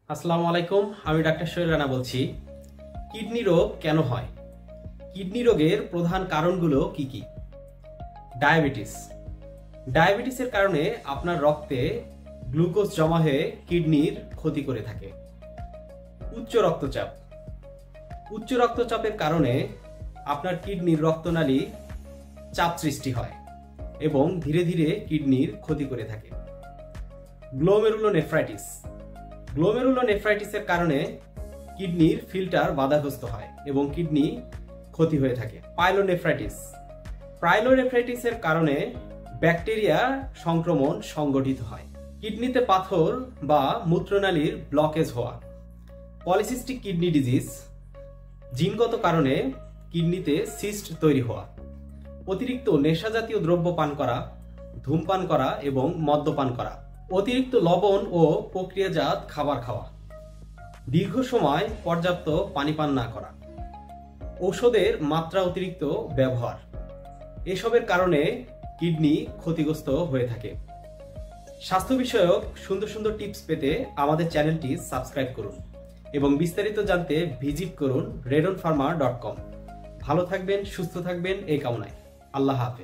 আসসালামু আলাইকুম, আমি ডাক্তার সোহেল রানা বলছি। কিডনি রোগ কেন হয়? কিডনি রোগের প্রধান কারণগুলো কি কি? ডায়াবেটিস। ডায়াবেটিসের কারণে আপনার রক্তে গ্লুকোজ জমা হয়ে কিডনির ক্ষতি করে থাকে। উচ্চ রক্তচাপ। উচ্চ রক্তচাপের কারণে আপনার কিডনির রক্তনালী চাপ সৃষ্টি হয় এবং ধীরে ধীরে কিডনির ক্ষতি করে থাকে। গ্লোমেরুলোনেফ্রাইটিস। গ্লোমেরুলোনেফ্রাইটিসের কারণে কিডনির ফিল্টার বাধাগ্রস্ত হয় এবং কিডনি ক্ষতি হয়ে থাকে। পাইলোনেফ্রাইটিস। পাইলোনেফ্রাইটিসের কারণে ব্যাকটেরিয়া সংক্রমণ সংগঠিত হয়। কিডনিতে পাথর বা মূত্রনালীর ব্লকেজ হওয়া। Polycystic kidney disease. জিনগত কারণে কিডনিতে সিস্ট তৈরি হওয়া। অতিরিক্ত নেশাজাতীয় দ্রব্য পান করা, ধূমপান করা এবং মদ্যপান করা। অতিরিক্ত লবণ ও প্রক্রিয়াজাত খাবার খাওয়া। দীর্ঘ সময় পর্যাপ্ত পানি পান না করা। ঔষধের মাত্রা অতিরিক্ত ব্যবহার। এসবের কারণে কিডনি ক্ষতিগ্রস্ত হয়ে থাকে। স্বাস্থ্য বিষয়ক সুন্দর সুন্দর টিপস পেতে আমাদের চ্যানেলটি সাবস্ক্রাইব করুন এবং বিস্তারিত জানতে ভিজিট করুন redonpharma.com। ভালো থাকবেন, সুস্থ থাকবেন এই কামনায়। আল্লাহ হাফেজ।